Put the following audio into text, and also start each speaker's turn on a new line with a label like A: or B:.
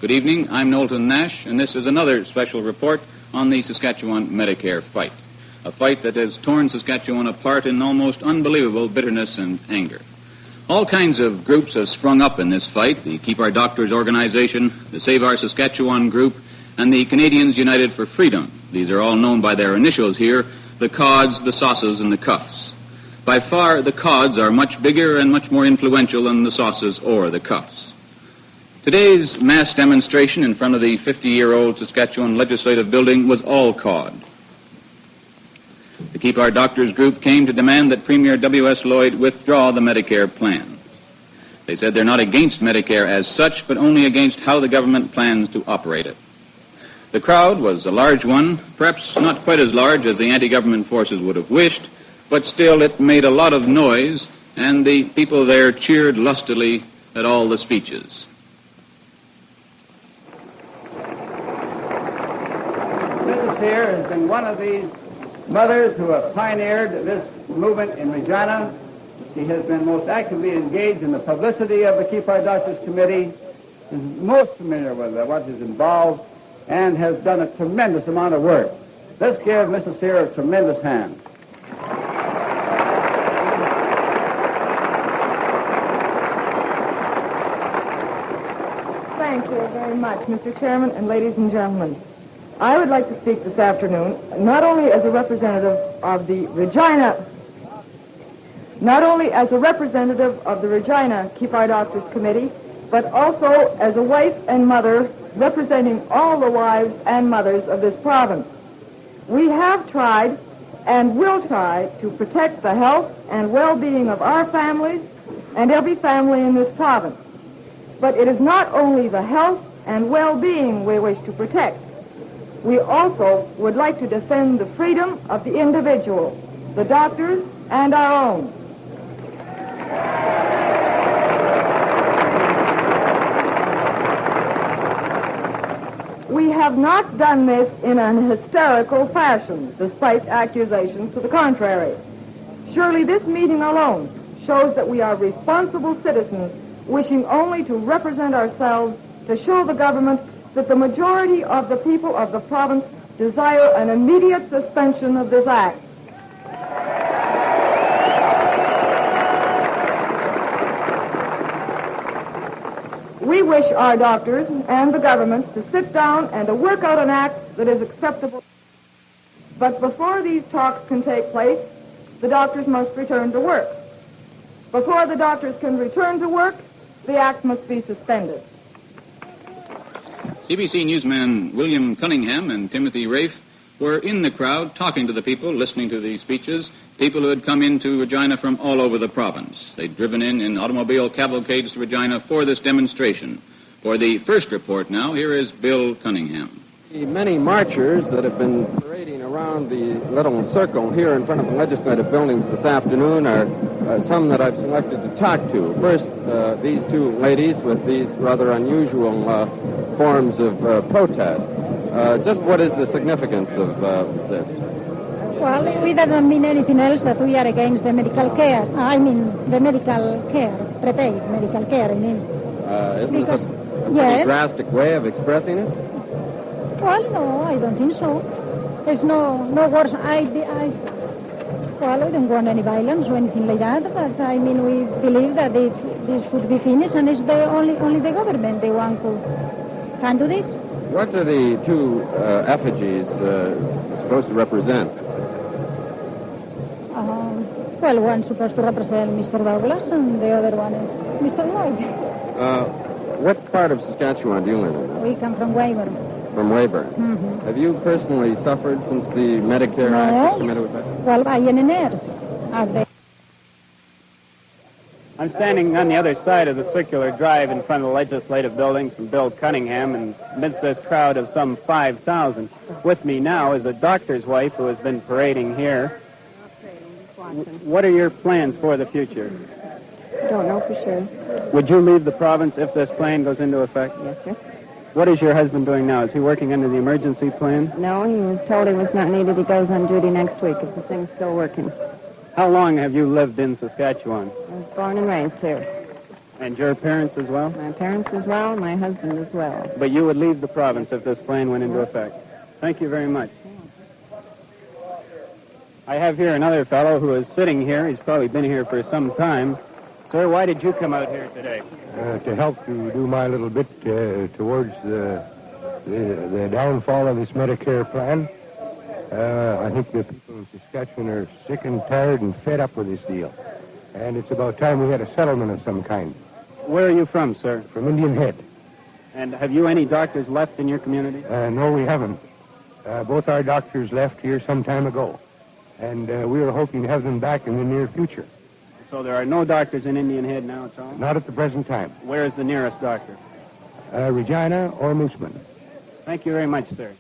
A: Good evening, I'm Knowlton Nash, and this is another special report on the Saskatchewan Medicare fight. A fight that has torn Saskatchewan apart in almost unbelievable bitterness and anger. All kinds of groups have sprung up in this fight, the Keep Our Doctors organization, the Save Our Saskatchewan group, and the Canadians United for Freedom. These are all known by their initials here, the CODs, the SOSs, and the CUFs. By far, the CODs are much bigger and much more influential than the SOSs or the CUFs. Today's mass demonstration in front of the 50-year-old Saskatchewan Legislative Building was all COD. The Keep Our Doctors group came to demand that Premier W.S. Lloyd withdraw the Medicare plan. They said they're not against Medicare as such, but only against how the government plans to operate it. The crowd was a large one, perhaps not quite as large as the anti-government forces would have wished, but still it made a lot of noise, and the people there cheered lustily at all the speeches.
B: Mrs. here has been one of these mothers who have pioneered this movement in Regina. She has been most actively engaged in the publicity of the Keep Our Doctors Committee, is most familiar with what is involved, and has done a tremendous amount of work. Let's give Mrs. Sear a tremendous hand.
C: Thank you very much, Mr. Chairman and ladies and gentlemen. I would like to speak this afternoon not only as a representative of the Regina Keep Our Doctors Committee, but also as a wife and mother representing all the wives and mothers of this province. We have tried and will try to protect the health and well-being of our families and every family in this province. But it is not only the health and well-being we wish to protect. We also would like to defend the freedom of the individual, the doctors, and our own. We have not done this in an hysterical fashion, despite accusations to the contrary. Surely this meeting alone shows that we are responsible citizens wishing only to represent ourselves to show the government that the majority of the people of the province desire an immediate suspension of this act. We wish our doctors and the government to sit down and to work out an act that is acceptable. But before these talks can take place, the doctors must return to work. Before the doctors can return to work, the act must be suspended.
A: CBC newsmen William Cunningham and Timothy Rafe were in the crowd talking to the people, listening to the speeches, people who had come into Regina from all over the province. They'd driven in automobile cavalcades to Regina for this demonstration. For the first report now, here is Bill Cunningham.
D: The many marchers that have been parading around the little circle here in front of the legislative buildings this afternoon are some that I've selected to talk to. First, these two ladies with these rather unusual forms of protest. Just what is the significance of this?
E: Well, it doesn't mean anything else that we are against the medical care. I mean, the medical care, prepaid medical care, I mean.
D: Isn't this a pretty drastic way of expressing it?
E: Well, no, I don't think so. There's no worse. I don't want any violence or anything like that, but I mean, we believe that this should be finished, and it's only the government, the one who can do this.
D: What are the two effigies supposed to represent?
E: Well, one's supposed to represent Mr. Douglas, and the other one is Mr. Lloyd.
D: What part of Saskatchewan do you live in?
E: We come from Weyburn.
D: From Weyburn.
E: Mm-hmm.
D: Have you personally suffered since the Medicare Act was committed with that?
E: Well, I am a nurse.
B: I'm standing on the other side of the circular drive in front of the legislative buildings from Bill Cunningham, and amidst this crowd of some 5,000. With me now is a doctor's wife who has been parading here. What are your plans for the future?
C: I don't know for sure.
B: Would you leave the province if this plan goes into effect?
C: Yes, sir.
B: What is your husband doing now? Is he working under the emergency plan?
C: No, he was told he was not needed. He goes on duty next week if the thing's still working.
B: How long have you lived in Saskatchewan?
C: I was born and raised here.
F: And your parents as well?
C: My parents as well, my husband as well.
F: But you would leave the province if this plan went into effect. Thank you very much. I have here another fellow who is sitting here. He's probably been here for some time. Sir, why did you come out here today?
G: To help to do my little bit towards the downfall of this Medicare plan. I think the people in Saskatchewan are sick and tired and fed up with this deal. And it's about time we had a settlement of some kind.
F: Where are you from, sir?
G: From Indian Head.
F: And have you any doctors left in your community?
G: No, we haven't. Both our doctors left here some time ago. And we were hoping to have them back in the near future.
F: So there are no doctors in Indian Head now at all?
G: Not at the present time.
F: Where is the nearest doctor?
G: Regina or Mooseman.
F: Thank you very much, sir.